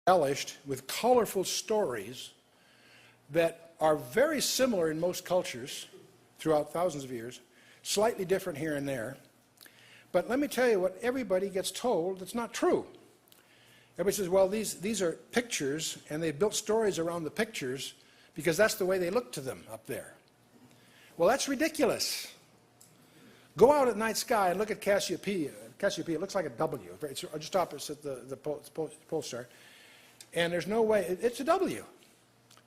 embellished with colorful stories that are very similar in most cultures throughout thousands of years, slightly different here and there. But let me tell you what everybody gets told that's not true. Everybody says, well, these are pictures, and they built stories around the pictures because that's the way they look to them up there. Well, that's ridiculous. Go out at night sky and look at Cassiopeia. Cassiopeia, it looks like a W. It's just opposite the pole star. And there's no way, it's a W.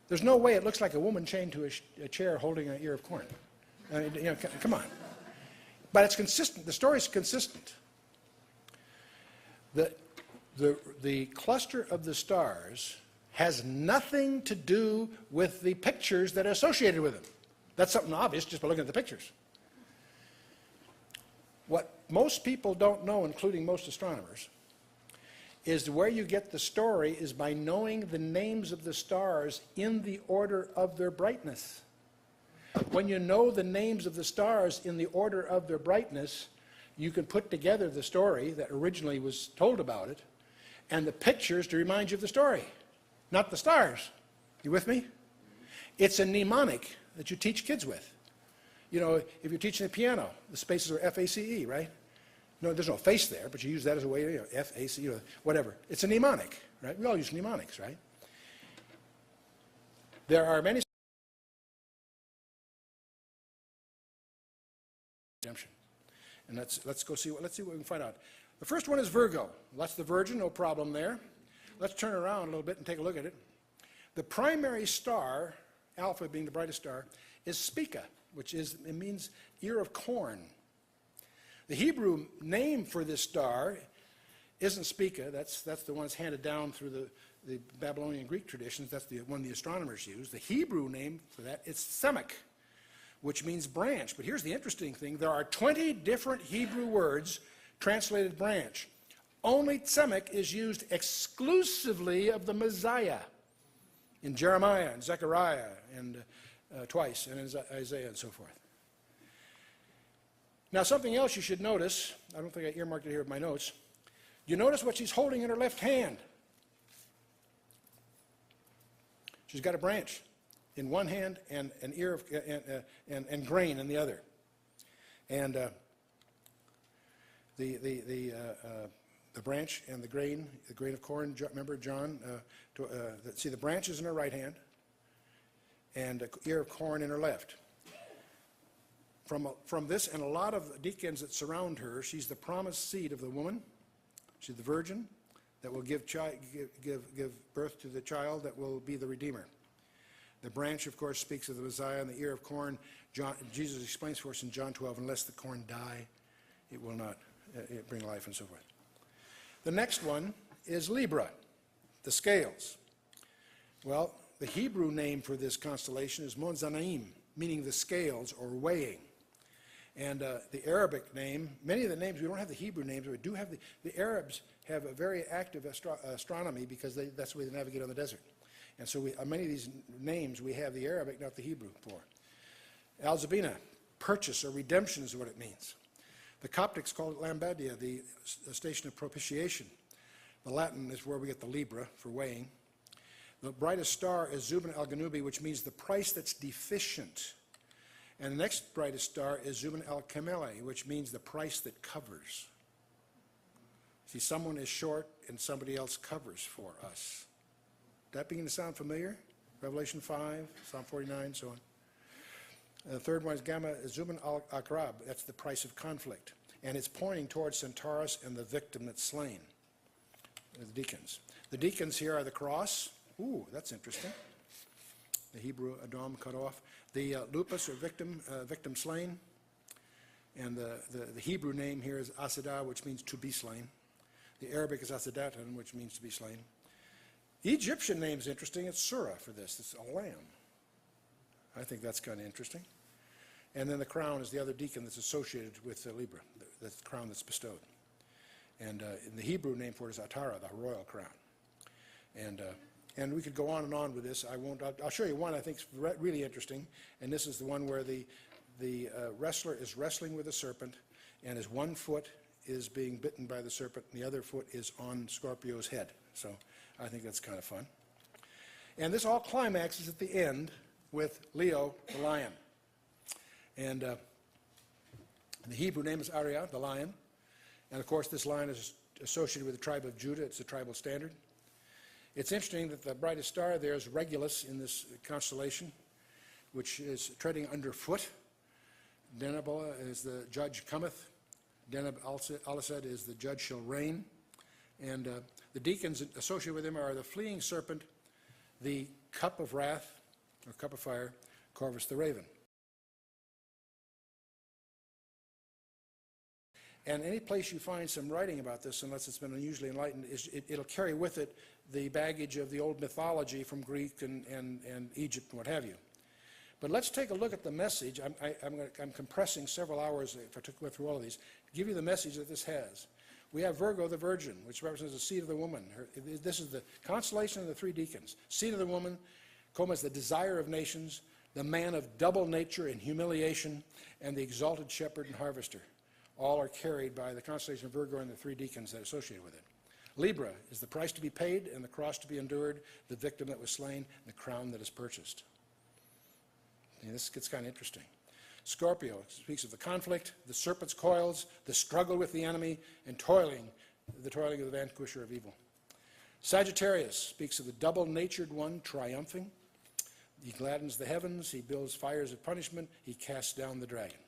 There's no way it looks like a woman chained to a chair holding an ear of corn. I mean, you know, come on. But it's consistent. The story's consistent. The cluster of the stars has nothing to do with the pictures that are associated with them. That's something obvious just by looking at the pictures. What most people don't know, including most astronomers, is where you get the story is by knowing the names of the stars in the order of their brightness. When you know the names of the stars in the order of their brightness, you can put together the story that originally was told about it and the pictures to remind you of the story, not the stars. You with me? It's a mnemonic that you teach kids with. You know, if you're teaching the piano, the spaces are F-A-C-E, right? No, there's no face there, but you use that as a way, you know, F-A-C, you know, whatever. It's a mnemonic, right? We all use mnemonics, right? There are many redemption. And let's go see what we can find out. The first one is Virgo. That's the Virgin, no problem there. Let's turn around a little bit and take a look at it. The primary star, Alpha being the brightest star, is Spica, which it means ear of corn. The Hebrew name for this star isn't Spica. That's the one that's handed down through the Babylonian Greek traditions. That's the one the astronomers use. The Hebrew name for that is Semek, which means branch. But here's the interesting thing. There are 20 different Hebrew words translated branch. Only Tzemek is used exclusively of the Messiah in Jeremiah and Zechariah and twice, and in Isaiah and so forth. Now, something else you should notice, I don't think I earmarked it here in my notes. You notice what she's holding in her left hand. She's got a branch in one hand and an ear of, and grain in the other. And the branch and the grain of corn, remember John, see the branch is in her right hand and an ear of corn in her left. From this and a lot of deacons that surround her, she's the promised seed of the woman. She's the virgin that will give birth to the child that will be the Redeemer. The branch, of course, speaks of the Messiah, and the ear of corn, Jesus explains for us in John 12, unless the corn die, it will not bring life and so forth. The next one is Libra, the scales. Well, the Hebrew name for this constellation is Monzanaim, meaning the scales or weighing. And the Arabic name, many of the names, we don't have the Hebrew names, but we do have the Arabs have a very active astronomy because that's the way they navigate on the desert. And so many of these names we have the Arabic, not the Hebrew for. Al-Zabina, purchase or redemption is what it means. The Coptics call it Lambadia, the station of propitiation. The Latin is where we get the Libra for weighing. The brightest star is Zubin al-Ganubi, which means the price that's deficient. And the next brightest star is Zubin al-Kameli, which means the price that covers. See, someone is short and somebody else covers for us. That beginning to sound familiar? Revelation 5, Psalm 49, so on. The third one is Gamma Zubin al-Akrab. That's the price of conflict. And it's pointing towards Centaurus and the victim that's slain. The deacons. The deacons here are the cross. Ooh, that's interesting. The Hebrew Adam cut off. The lupus or victim slain. And the Hebrew name here is Asidah, which means to be slain. The Arabic is Asidatan, which means to be slain. The Egyptian name is interesting. It's Surah for this. It's a lamb. I think that's kind of interesting. And then the crown is the other deacon that's associated with the Libra, the crown that's bestowed. And in the Hebrew name for it is Atara, the royal crown. And we could go on with this. I won't. I'll show you one I think is really interesting. And this is the one where the wrestler is wrestling with a serpent, and his one foot is being bitten by the serpent, and the other foot is on Scorpio's head. So I think that's kind of fun. And this all climaxes at the end with Leo the lion. And the Hebrew name is Ariah, the lion. And of course, this lion is associated with the tribe of Judah. It's a tribal standard. It's interesting that the brightest star there is Regulus in this constellation, which is treading underfoot. Deneb is the judge cometh. Deneb Alised is the judge shall reign. And the deacons associated with him are the fleeing serpent, the cup of wrath, or cup of fire, Corvus the raven. And any place you find some writing about this, unless it's been unusually enlightened, it'll carry with it the baggage of the old mythology from Greek and Egypt and what have you. But let's take a look at the message. I'm compressing several hours, if I took go through all of these, to give you the message that this has. We have Virgo, the virgin, which represents the seed of the woman. This is the constellation of the three deacons. Seed of the woman, Coma is the desire of nations, the man of double nature and humiliation, and the exalted shepherd and harvester. All are carried by the constellation of Virgo and the three deacons that are associated with it. Libra is the price to be paid and the cross to be endured, the victim that was slain, and the crown that is purchased. And this gets kind of interesting. Scorpio speaks of the conflict, the serpent's coils, the struggle with the enemy, and the toiling of the vanquisher of evil. Sagittarius speaks of the double-natured one triumphing. He gladdens the heavens, he builds fires of punishment, he casts down the dragon.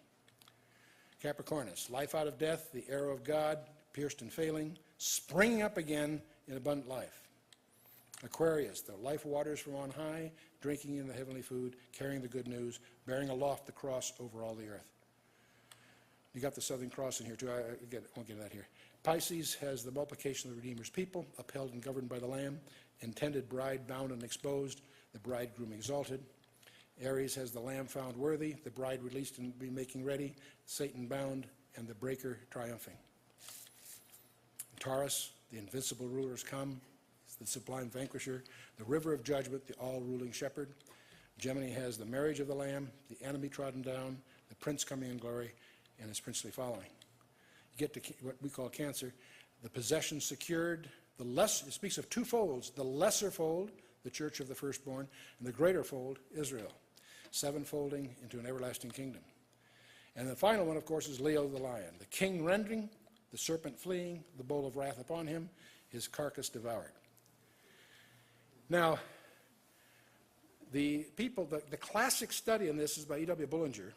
Capricornus, life out of death, the arrow of God, pierced and failing, springing up again in abundant life. Aquarius, the life waters from on high, drinking in the heavenly food, carrying the good news, bearing aloft the cross over all the earth. You got the Southern Cross in here too. I won't get into that here. Pisces has the multiplication of the Redeemer's people, upheld and governed by the Lamb, intended bride bound and exposed, the bridegroom exalted. Aries has the Lamb found worthy, the bride released and be making ready, Satan bound, and the breaker triumphing. Taurus, the invincible rulers come, the sublime vanquisher, the river of judgment, the all-ruling shepherd. Gemini has the marriage of the Lamb, the enemy trodden down, the prince coming in glory, and his princely following. You get to what we call Cancer, the possession secured, it speaks of two folds, the lesser fold, the church of the firstborn, and the greater fold, Israel, sevenfolding into an everlasting kingdom. And the final one, of course, is Leo the lion, the king rending, the serpent fleeing, the bowl of wrath upon him, his carcass devoured. Now, the classic study on this is by E.W. Bullinger,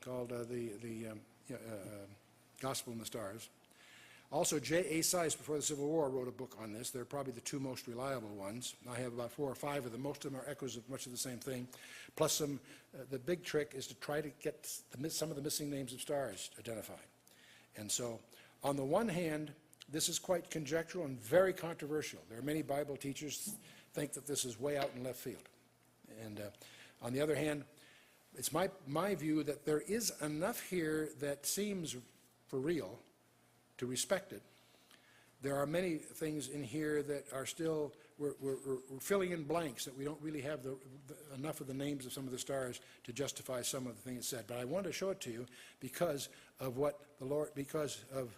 called the Gospel in the Stars. Also, J.A. Seiss, before the Civil War, wrote a book on this. They're probably the two most reliable ones. I have about 4 or 5 of them. Most of them are echoes of much of the same thing. Plus, the big trick is to try to get some of the missing names of stars identified. And so, on the one hand, this is quite conjectural and very controversial. There are many Bible teachers think that this is way out in left field. And on the other hand, it's my view that there is enough here that seems for real to respect it. There are many things in here that are still, we're filling in blanks that we don't really have enough of the names of some of the stars to justify some of the things it said. But I wanted to show it to you because of because of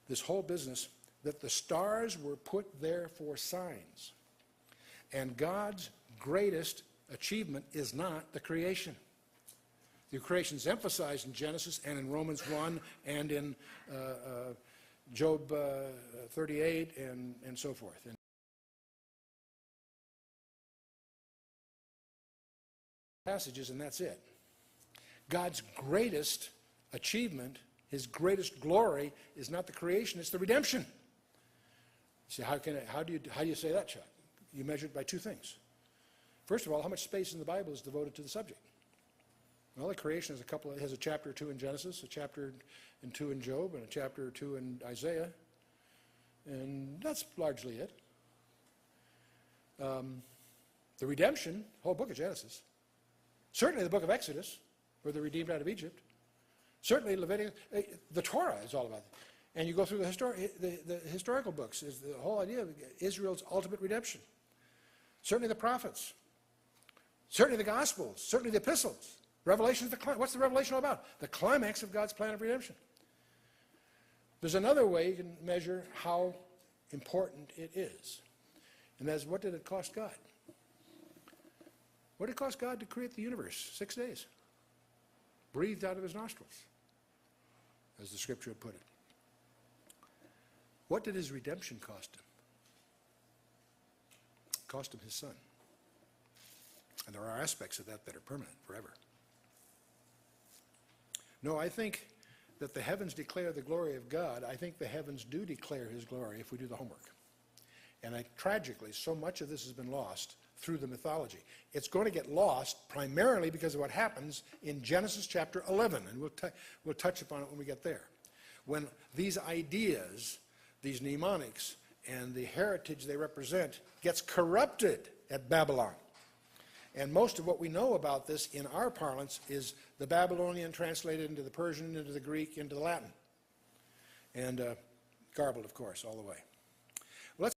this whole business, that the stars were put there for signs. And God's greatest achievement is not the creation. The creation is emphasized in Genesis and in Romans 1 and in Job 38 and so forth. And passages, and that's it. God's greatest achievement, his greatest glory, is not the creation, it's the redemption. You say, how do you say that, Chuck? You measure it by 2 things. First of all, how much space in the Bible is devoted to the subject? Well, the creation has a chapter or 2 in Genesis, a chapter and 2 in Job, and a chapter or 2 in Isaiah, and that's largely it. The redemption, whole book of Genesis, certainly the book of Exodus, where they're redeemed out of Egypt, certainly Leviticus, the Torah is all about it. And you go through the historical books, is the whole idea of Israel's ultimate redemption. Certainly the prophets, certainly the Gospels, certainly the epistles. Revelation is what's the Revelation all about? The climax of God's plan of redemption. There's another way you can measure how important it is. And that's, what did it cost God? What did it cost God to create the universe? 6 days. Breathed out of his nostrils, as the scripture would put it. What did his redemption cost him? It cost him his son. And there are aspects of that that are permanent forever. No, I think that the heavens declare the glory of God. I think the heavens do declare his glory if we do the homework. And tragically, so much of this has been lost through the mythology. It's going to get lost primarily because of what happens in Genesis chapter 11, and we'll touch upon it when we get there. When these ideas, these mnemonics, and the heritage they represent gets corrupted at Babylon. And most of what we know about this in our parlance is the Babylonian translated into the Persian, into the Greek, into the Latin. And garbled, of course, all the way.